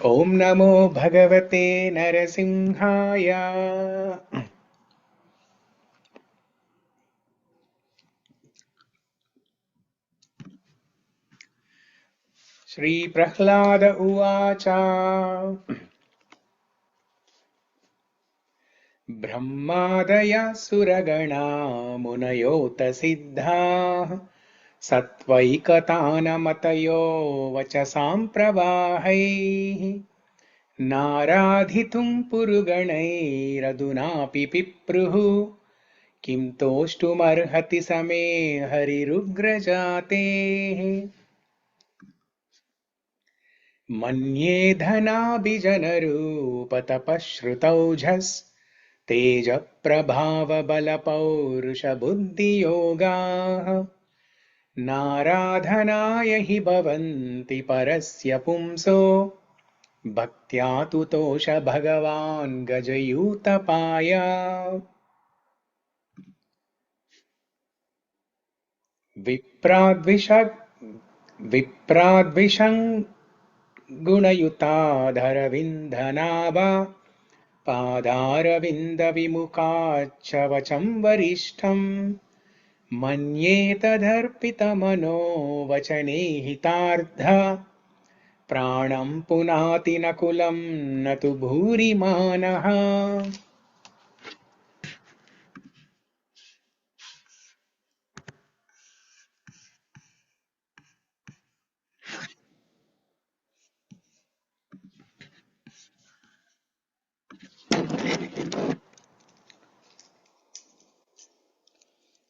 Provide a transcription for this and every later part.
ॐ नमो भगवते नरसिंहाय। श्रीप्रह्लाद उवाच। ब्रह्मादयः सुरगणा मुनयोऽथ सिद्धाः सत्त्वैकतानमतयो वचसां प्रवाहैः नाराधितुं पुरुगणैरधुनापि पिप्रुः किं तोष्टुमर्हति समे हरिरुग्रजातेः। मन्ये धनाभिजनरूपतपश्रुतौझस्तेजप्रभावबलपौरुषबुद्धियोगाः नाराधनाय हि भवन्ति परस्य पुंसो भक्त्या तुतोष भगवान् गजयूतपाय। विप्राद्विषं गुणयुताधरविन्दनाभा पादारविन्दविमुखाच्च वचं वरिष्ठं मन्येतदर्पितमनो वचने हितार्थ प्राणं पुनाति नकुलं न तु भूरिमानः।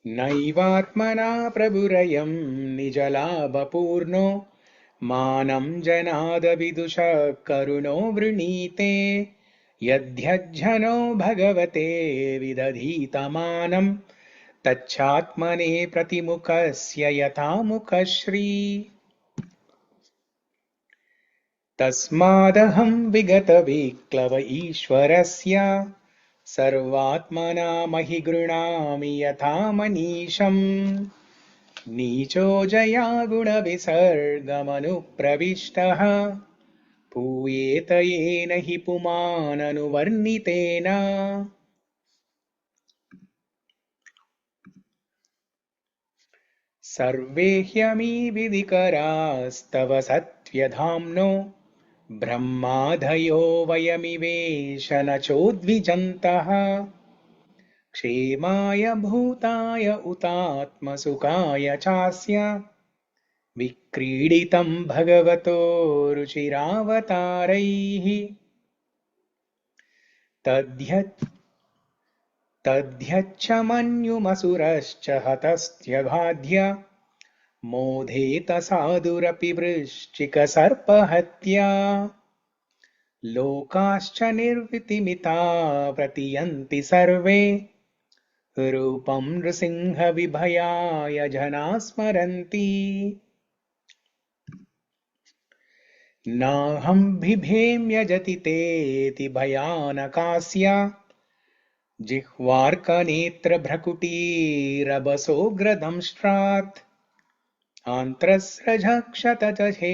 नैवात्मना प्रभुरयं निजलाभपूर्णो मानं जनादविदुषः करुणो वृणीते यद्यज्जनो भगवते विदधीतमानं तच्छात्मने प्रतिमुखस्य यथा मुखश्री। तस्मादहं विगतविक्लव ईश्वरस्य सर्वात्मना महि गृह्णामि यथा मनीषम् नीचो जया गुणविसर्गमनुप्रविष्टः पूयेत येन हि पुमाननुवर्णितेन। सर्वे ह्यमी विधिकरास्तव सत्यधाम्नो ब्रह्मादयो वयमिवेश न चोद्विजन्तः क्षेमाय भूताय उतात्मसुखाय चास्य विक्रीडितं भगवतो रुचिरावतारैः तद्यच्च मन्युमसुरश्च हतस्त्यगाध्य मोधेत साधुरपि वृश्चिकसर्पहत्या लोकाश्च निर्वृतिमिता प्रतियन्ति सर्वे रूपं नृसिंहविभयाय जनाः स्मरन्ति। नाहं बिभेम्यजतितेति भयानकास्य जिह्वार्कनेत्रभ्रकुटीरबसोग्रदंष्ट्रात् आन्त्रस्रजक्षतजहे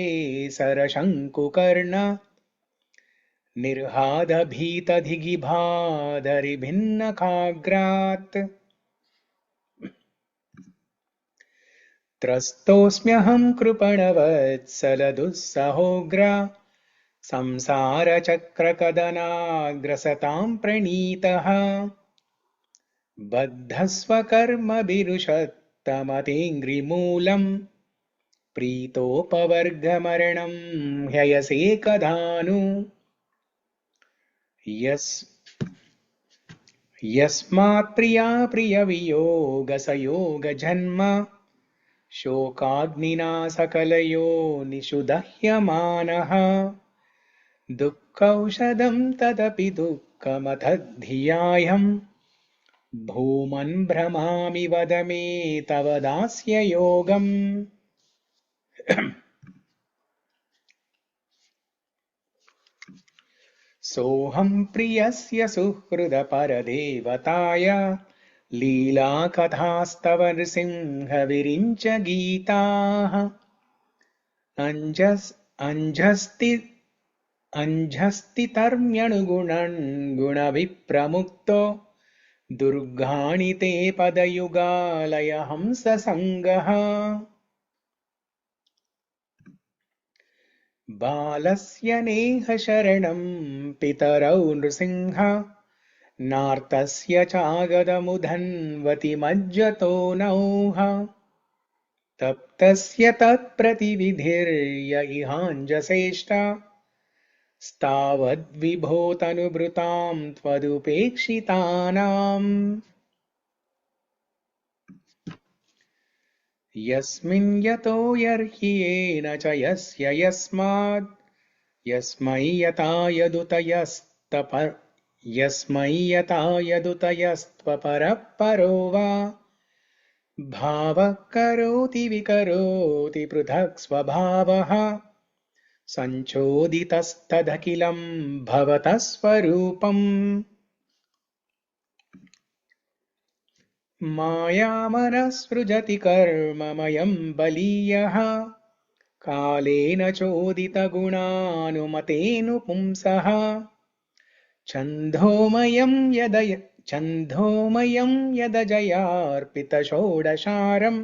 सरशङ्कुकर्ण निर्हादभीतधिगिभादरिभिन्नखाग्रात् त्रस्तोऽस्म्यहं कृपणवत्सलदुःसहोग्र संसारचक्रकदनाग्रसतां प्रणीतः बद्धस्वकर्मभिरुषत्तमतेऽङ्घ्रिमूलम् प्रीतोपवर्गमरणं ह्ययसे कदानु यस्मात्प्रिया प्रियवियोगसयोगजन्म शोकाग्निना सकलयोनिषु दह्यमानः दुःखौषधं तदपि दुःखमथधियायं भूमन् भ्रमामि वद मे तव दास्ययोगम्। सोऽहं प्रियस्य सुहृदपरदेवताय लीलाकथास्तव नृसिंहविरिञ्च गीताः अञ्झस्तितर्म्यनुगुणन् गुणविप्रमुक्तो दुर्गाणि ते पदयुगालय हंससङ्गः बालस्य नेह शरणं पितरौ नृसिंह नार्तस्य चागदमुधन्वति मज्जतो नौः तप्तस्य तत्प्रतिविधिर्य इहाञ्जसेष्टा स्तावद्विभो तनुभृतां त्वदुपेक्षितानाम् यस्मिन् यतो यर्हि येन च यस्य यस्माद् यस्मै यता यदुतयस्त्वपरः परो वा भावः करोति विकरोति पृथक् स्वभावः सञ्चोदितस्तदखिलं भवतः स्वरूपम् मायामनसृजति कर्ममयं बलीयः कालेन चोदितगुणानुमतेऽनुपुंसः छन्दोमयं यदजयार्पितषोडशारम्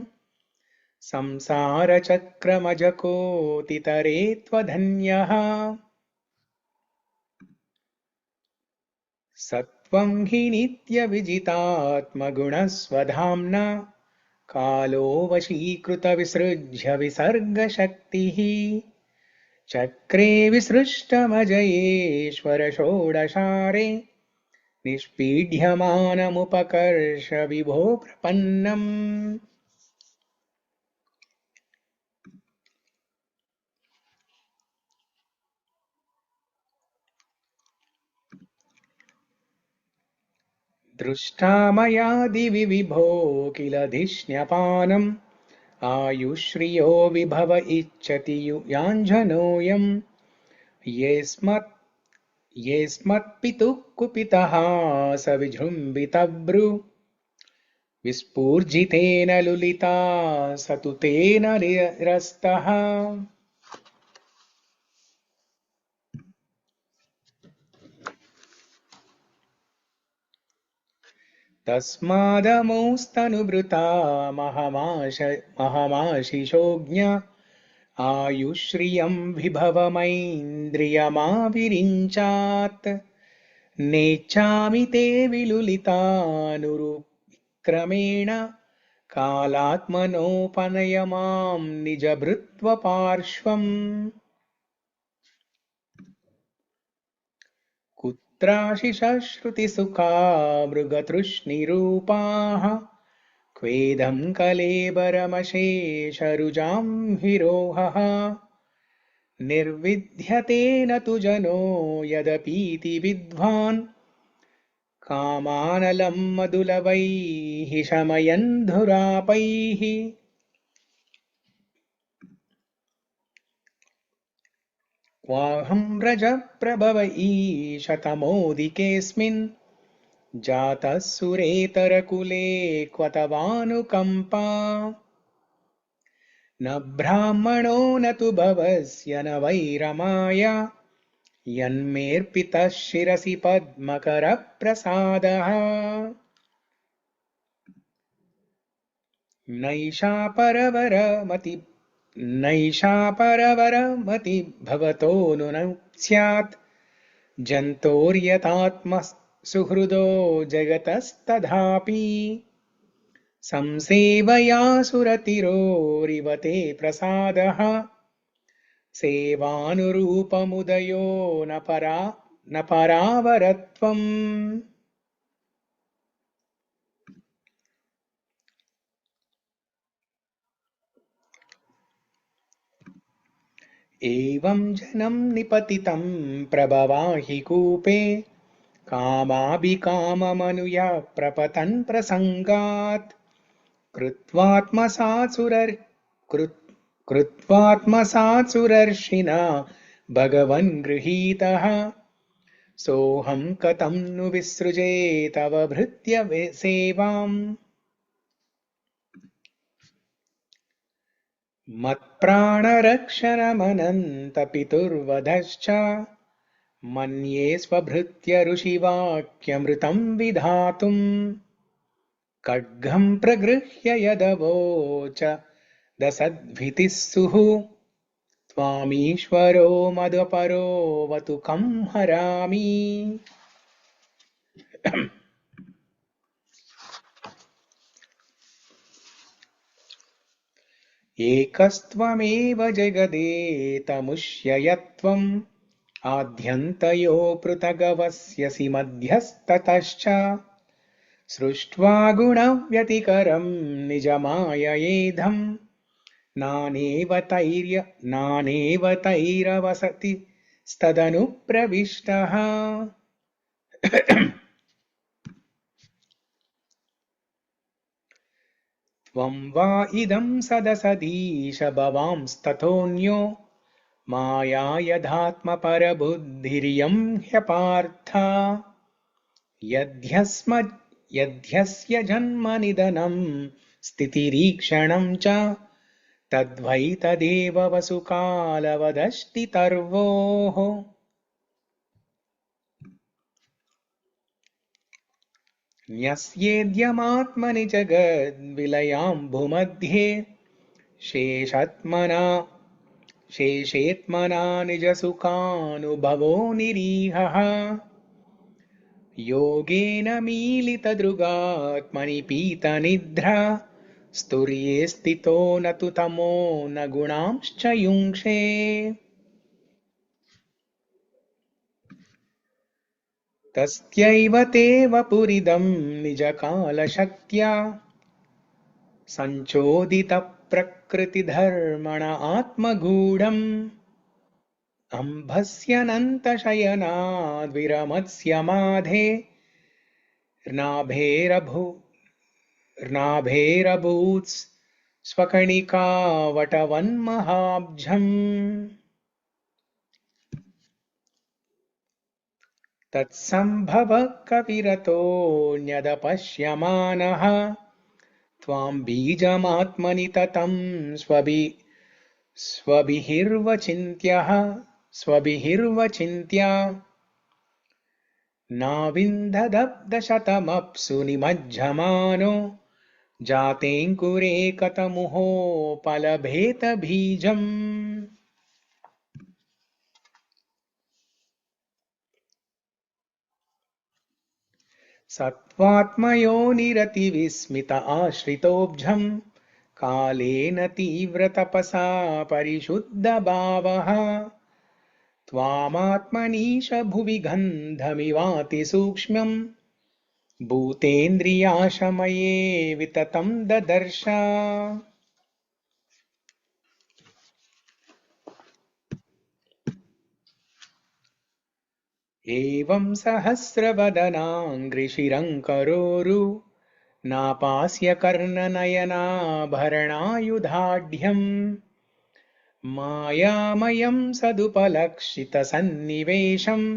संसारचक्रमजकोटितरे त्वधन्यः सत्त्वं हि नित्यविजितात्मगुणस्वधाम्ना कालो वशीकृतविसृज्य विसर्गशक्तिः चक्रे विसृष्टमजयेश्वर षोडशारे निष्पीड्यमानमुपकर्ष विभो प्रपन्नम् दृष्टा मया दिवि विभो किल धिष्ण्यपानम् आयुश्रियो विभव इच्छति याञ्जनोऽयम् येऽस्मत्पितुः कुपितः स विजृम्भितभ्रू विस्फूर्जितेन लुलिता स तु तेन निरस्तः तस्मादमुस्तनुभृता महमाशिषोऽज्ञ आयुश्रियं विभवमैन्द्रियमाविरिञ्चात् नेच्छामि ते विलुलितानुरुक्रमेण कालात्मनोपनय मां निजभृत्वपार्श्वम् कुत्राशिषश्रुतिसुखा मृगतृष्णिरूपाः क्वेदं कलेबरमशेषरुजां विरोहः निर्विद्यते न तु जनो यदपीति विद्वान् कामानलं मधुलवैः शमयन् धुरापैः क्वाहं रजप्रभव ईशतमोदिकेऽस्मिन् जातः सुरेतरकुले क्व तवानुकम्पा न ब्राह्मणो न तु भवस्य न वै रमाया यन्मेऽर्पितः शिरसि पद्मकरप्रसादः नैषा परवरमति भवतो न स्यात् जन्तोर्यतात्मसुहृदो जगतस्तथापि संसेवया सुरतिरोरिव ते प्रसादः सेवानुरूपमुदयो न परावरत्वम् एवं जनं निपतितं प्रभवाहि कूपे कामाभिकाममनुया प्रपतन् प्रसङ्गात् कृत्वात्मसात् सुरर्षिणा भगवन् गृहीतः सोऽहं कथं नु विसृजे तव भृत्य सेवाम् मत्प्राणरक्षणमनन्तपितुर्वधश्च मन्ये स्वभृत्य ऋषिवाक्यमृतं विधातुम् खड्गं प्रगृह्य यदवोच दशद्भितिः सुः त्वामीश्वरो मदपरोऽवतु कं हरामि। एकस्त्वमेव जगदेतमुष्ययत्वम् आद्यन्तयो पृथगवस्यसि मध्यस्ततश्च सृष्ट्वा गुणव्यतिकरं निजमाययेधम् नानेव तैरवसति स्तदनुप्रविष्टः। त्वं वा इदं सदसदीश भवांस्ततोऽन्यो माया यथात्मपरबुद्धिरियं ह्यपार्थ यद्यस्य जन्मनिधनं स्थितिरीक्षणं च तद्वै तदेव वसुकालवदष्टितर्वोः। न्यस्येद्यमात्मनि जगद्विलयाम्भुमध्ये शेषेत्मना निजसुखानुभवो निरीहः योगेन मीलितदृगात्मनि पीतनिद्रा स्तुर्ये स्थितो न तु तमो न गुणांश्च युङ्क्षे। तस्यैव ते वपुरिदं निजकालशक्त्या सञ्चोदितप्रकृतिधर्मण आत्मगूढम् अम्भस्यनन्तशयनाद्विरमत्स्य नाभेरभूत्स्वकणिकावटवन्महाब्जम् तत्सम्भवः कविरतोऽन्यदपश्यमानः त्वां बीजमात्मनि ततं स्वभिर्वचिन्त्य नाविन्ददब्धशतमप्सु निमज्जमानो जातेऽङ्कुरे कतमुहोपलभेत बीजम्। सत्त्वात्मयोनिरतिविस्मित आश्रितोऽब्जम् कालेन तीव्रतपसा परिशुद्धभावः त्वामात्मनीश भुवि गन्धमिवातिसूक्ष्म्यम् भूतेन्द्रियाशमये विततं ददर्श। एवं सहस्रवदनाङ्घ्रिशिरङ्करोरु नापास्य कर्णनयनाभरणायुधाढ्यम् मायामयं सदुपलक्षितसन्निवेशम्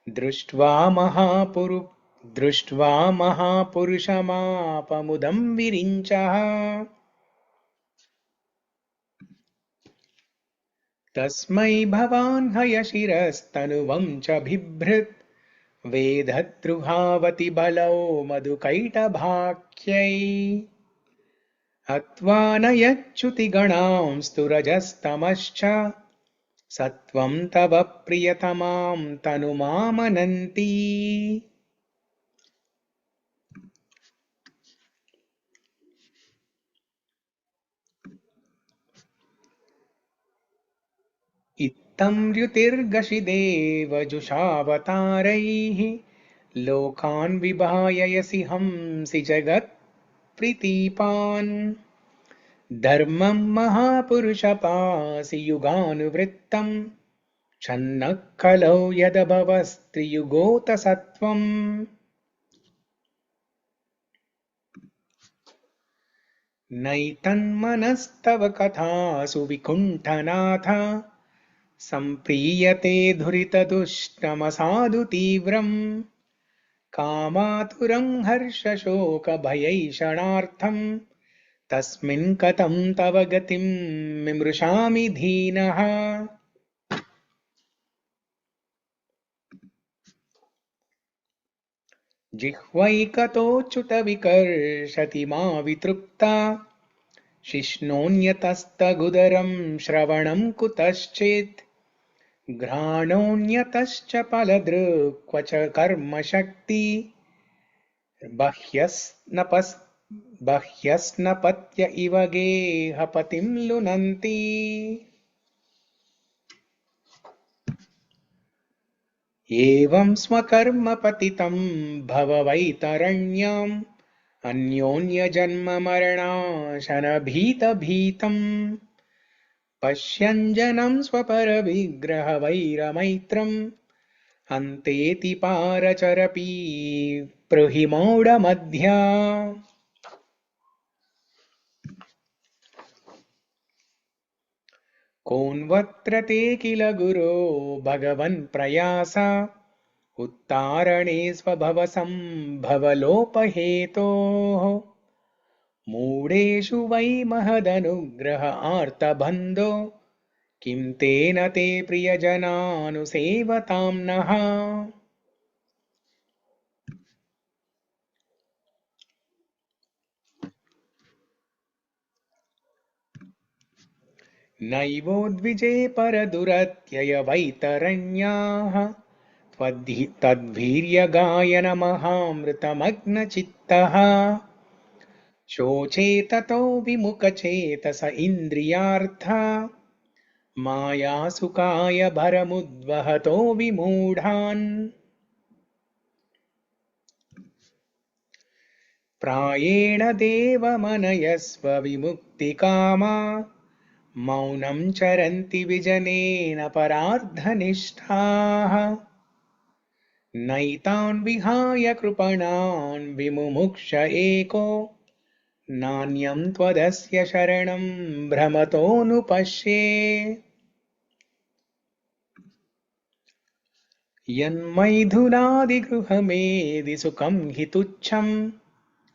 दृष्ट्वा महापुरुषमापमुदं विरिञ्चः। तस्मै भवान् हयशिरस्तनुवं च बिभ्रत् वेदद्रुहावति बलौ मधुकैटभाख्यै हत्वा न यच्युतिगणांस्तु रजस्तमश्च सत्वं तव प्रियतमां तनुमामनन्ति। इत्थं ऋतिर्गशिदेव जुषावतारैः लोकान् विभाययसि हंसि जगत्प्रीतिपान् धर्मं महापुरुषपासि युगानुवृत्तं छन्नः कलौ यदभवस्त्रियुगोतसत्त्वम्। नैतन्मनस्तव कथासु विकुण्ठनाथ सम्प्रीयते धुरितदुष्टमसाधु तीव्रम् कामातुरं हर्षशोकभयैषणार्थं तस्मिन् कथं तव गतिं मिमृशामि धीनः। जिह्वैकतोऽच्युतविकर्षति मा वितृप्ता शिष्णोऽन्यतस्तगुदरं श्रवणं कुतश्चित् घ्राणोऽन्यतश्च फलदृक् क्व च कर्मशक्ति बह्यस्नपत्य इव गेहपतिं लुनन्ति। एवं स्वकर्मपतितं भववैतरण्याम् अन्योन्यजन्ममरणाशनभीतभीतम् पश्यञ्जनं स्वपरविग्रहवैरमैत्रम् हन्तेति पारचरपि प्रहिमौढमध्या। कोऽन्वत्र ते किल गुरो भगवन्प्रयासा उत्तारणे स्वभवसम्भवलोपहेतोः मूढेषु वै महदनुग्रह आर्तबन्धो किं तेन ते प्रियजनानुसेवतां नः। नैवोद्विजे परदुरत्ययवैतरण्याः तद्वीर्यगायनमहामृतमग्नचित्तः शोचे ततो विमुखचेतस इन्द्रियार्था मायासुकाय भरमुद्वहतो विमूढान्। प्रायेण देवमनयस्व विमुक्तिकामा मौनं चरन्ति विजनेन परार्धनिष्ठाः नैतान् विहाय कृपणान् विमुमुक्ष एको नान्यं त्वदस्य शरणं भ्रमतोऽनुपश्ये। यन्मैथुनादिगृहमेदि सुखं हि तुच्छं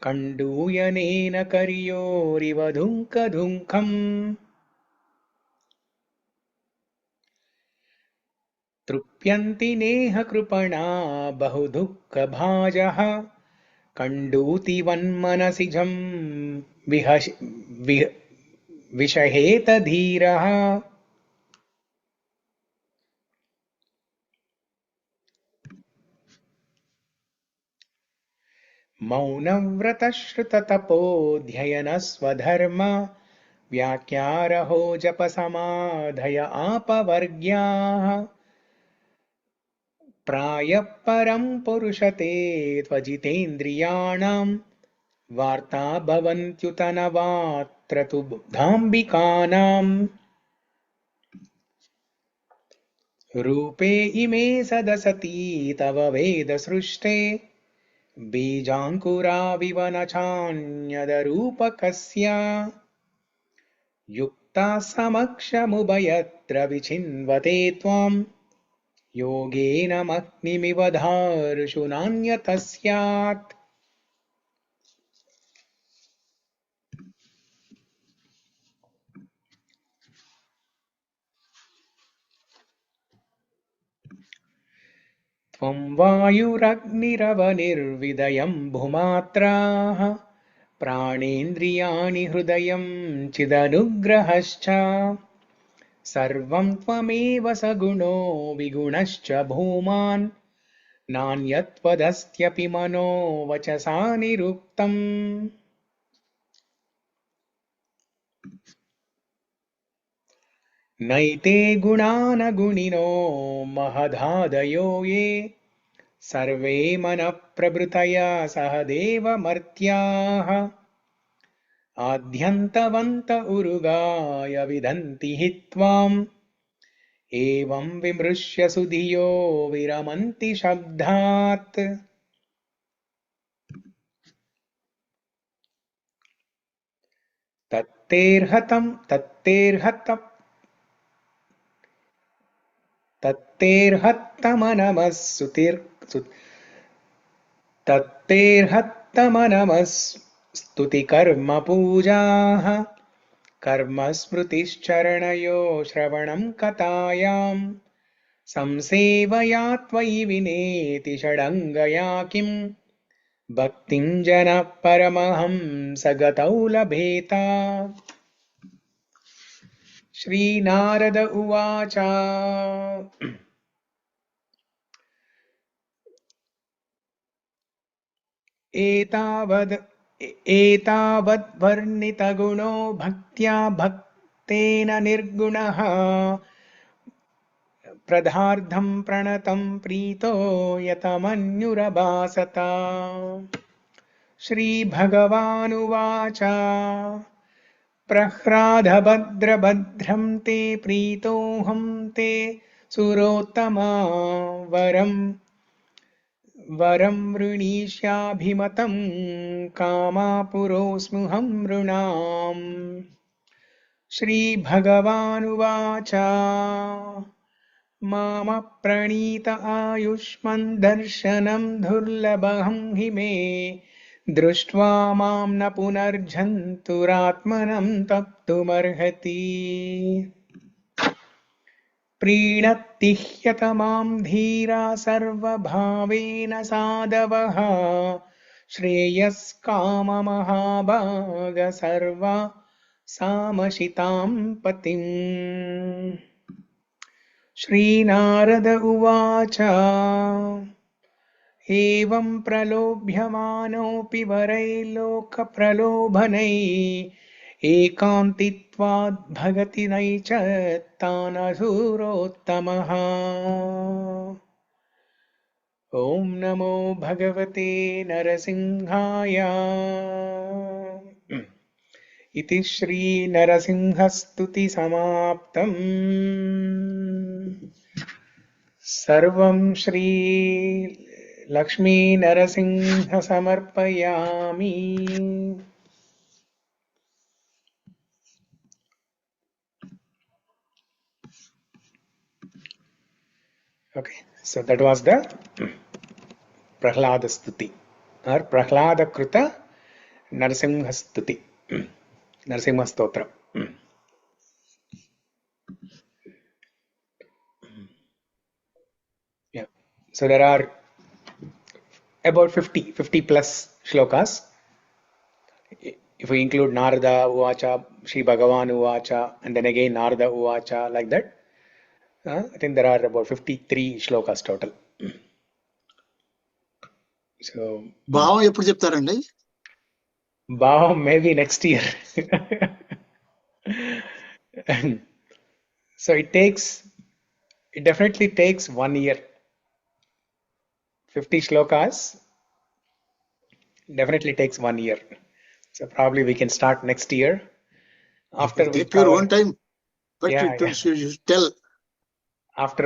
कण्डूयनेन कर्योरिव धुङ्कधुङ्कम् तृप्यन्ति नेह कृपणा बहुदुःखभाजः कण्डूतिवन्मनसिजं विषहेत धीरः। मौनव्रतश्रुततपोऽध्ययनस्वधर्म व्याख्यारहो जपसमाधय आपवर्ग्याः प्रायः परं पुरुषते त्वजितेन्द्रियाणां वार्ता भवन्त्युत न वात्र तु बुद्धाम्बिकानाम्। रूपे इमे सदसति तव वेदसृष्टे बीजाङ्कुराविव न चान्यदरूपकस्य युक्ताः समक्षमुभयत्र विचिन्वते त्वां योगेन मग्निमिव धार्षु नान्यतः स्यात्। त्वं वायुरग्निरवनिर्विदयं भूमात्राः प्राणेन्द्रियाणि हृदयं चिदनुग्रहश्च सर्वं त्वमेव सगुणो विगुणश्च भूमान् नान्यत्वदस्त्यपि मनो वचसा निरुक्तम्। नैते गुणानगुणिनो महदादयो ये सर्वे मनःप्रभृतया सह देवमर्त्याः आद्यन्तवन्त उरुगाय विदन्ति हि त्वाम् एवं विमृश्य सुधियो विरमन्ति शब्दात्। तत्तेऽर्हत्तमनमः स्तुतिकर्मपूजाः कर्मस्मृतिश्चरणयो श्रवणं कथायां संसेवया त्वयि विनेति षडङ्गया किं भक्तिं जनः परमहंसगतौ लभेत। श्रीनारद उवाच एतावद्वर्णितगुणो भक्त्या भक्तेन निर्गुणः प्रधार्धं प्रणतं प्रीतो यतमन्युरभासत। श्रीभगवानुवाच प्रह्लादभद्रभद्रं ते प्रीतोऽहं ते सुरोत्तमा वरं वृणीष्याभिमतं कामापुरोऽस्म्यहं नृणाम्। श्रीभगवानुवाच मामप्रणीत आयुष्मन् दर्शनं दुर्लभं हि मे दृष्ट्वा मां न पुनर्जन्तुरात्मनं तप्तुमर्हति। प्रीणति ह्यतमां धीरा सर्वभावेन साधवः श्रेयस्काममहाभाग सर्वा सामशितां पतिम्। श्रीनारद उवाच एवं प्रलोभ्यमानोऽपि वरैर्लोकप्रलोभनैः एकान्तित्वाद् भगति नैचत्तानसुरोत्तमः। ॐ नमो भगवते नरसिंहाय। इति श्रीनरसिंहस्तुतिसमाप्तम्। सर्वं श्रीलक्ष्मीनरसिंहसमर्पयामि। Okay, so that was the Prahlada Stuti or Prahlada Kruta Narasimha Stuti, Narasimha Stotra. Yeah, so there are about 50 plus shlokas. If we include Narada Uvacha, Shri Bhagavan Uvacha, and then again Narada Uvacha, like that, I think there are about 53 shlokas total. So భావం ఎప్పుడు చెప్తారండి? భావం maybe next year. So it definitely takes 1 year. 50 shlokas definitely takes 1 year. So probably we can start next year. After we Take your own time, but Yeah, you should tell. After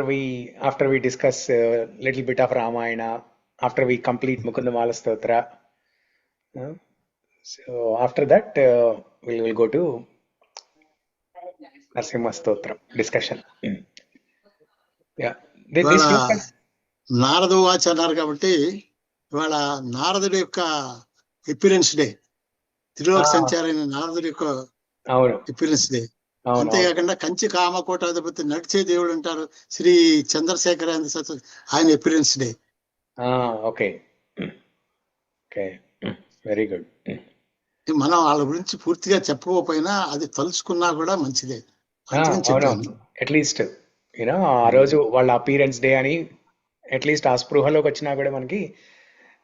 we discuss a little bit of Ramayana, after we complete Mukundamala Stotra, so after that we will go to Narasimha Stotra discussion. Yeah, this ఇవాళ shlokas. Narada watch అన్నారు కాబట్టి ఇవాళ నారదుడి యొక్క appearance day, త్రిలోక సంచారైన నారదుడి యొక్క అవును ఎపిరెన్స్ డే. అంతేకాకుండా కంచి కామకోటాధిపతి నడిచే దేవుడు అంటారు శ్రీ చంద్రశేఖరానంద సరస్వతి, ఆయన appearance day. Okay okay, very good. మనం వాళ్ళ గురించి పూర్తిగా చెప్పకపోయినా అది తలుచుకున్నా కూడా మంచిదే. అట్లీస్ట్ యూనో ఆ రోజు వాళ్ళ అపీరెన్స్ డే అని అట్లీస్ట్ ఆ స్పృహలోకి వచ్చినా కూడా మనకి.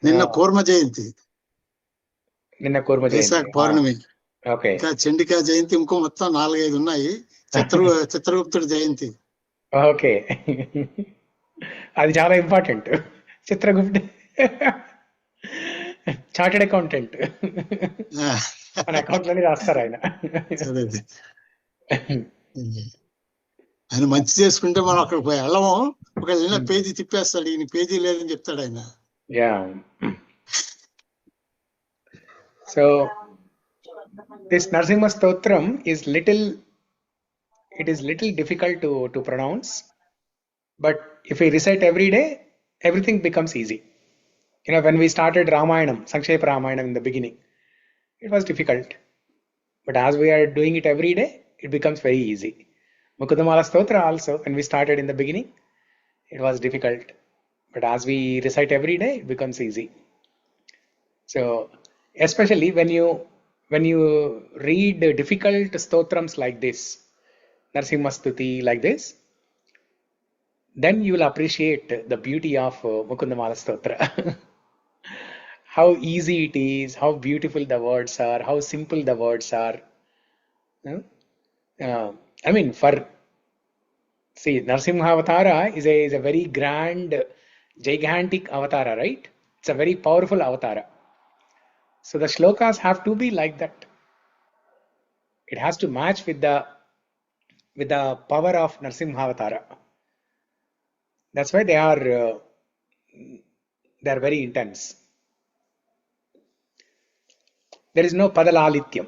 నిన్న కూర్మ జయంతి, వైశాఖ పౌర్ణమి, ఇంకా చండికా జయంతి, ఇంకో మొత్తం 4-5 ఉన్నాయి. చిత్రగుప్తుడి జయంతి. ఓకే, అది చాలా ఇంపార్టెంట్. చిత్రగుప్త చార్టెడ్ అకౌంటెంట్, మన అకౌంట్ లోనే రాస్తారు ఆయన. ఆయన మంచి చేసుకుంటే మనం అక్కడ వెళ్ళము, ఒక పేజీ తిప్పేస్తాడు, ఈయన పేజీ లేదని చెప్తాడు ఆయన. So this Narasimha Stotram is little difficult to pronounce, but if we recite every day, everything becomes easy. You know, when we started Ramayanam, Sankshepa Ramayanam in the beginning, it was difficult, but as we are doing it every day, it becomes very easy. Mukundamala Stotra also, when we started in the beginning, it was difficult, but as we recite every day, it becomes easy. So especially when you read difficult stotrams like this, Narsimhastuti like this, then you will appreciate the beauty of Mukundamala Stotra. How easy it is, how beautiful the words are, how simple the words are. Uh, I mean, see, Narsimha Avatara is a very grand, gigantic avatara, right? It's a very powerful avatara. So the shlokas have to be like that. It has to match with the power of Narsimha Avatara. That's why they are very intense. There is no Padalalityam.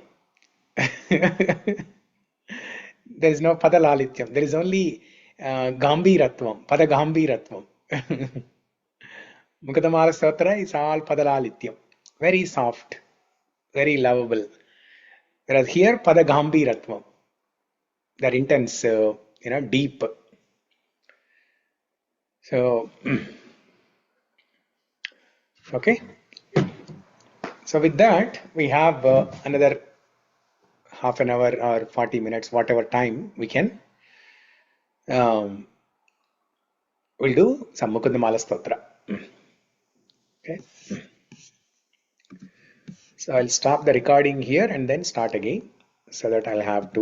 There is no Padalalityam. There is only Gambhiratvam, Padagambhiratvam. Mukadamala Stotra is all Padalalityam. Very soft, very lovable. Whereas here, Padagambhiratvam. They're intense, deep. So, okay. So with that, we have another half an hour or 40 minutes, whatever time we can. We'll do some Mukundamala Stotra. Okay. So I'll stop the recording here and then start again so that I'll have to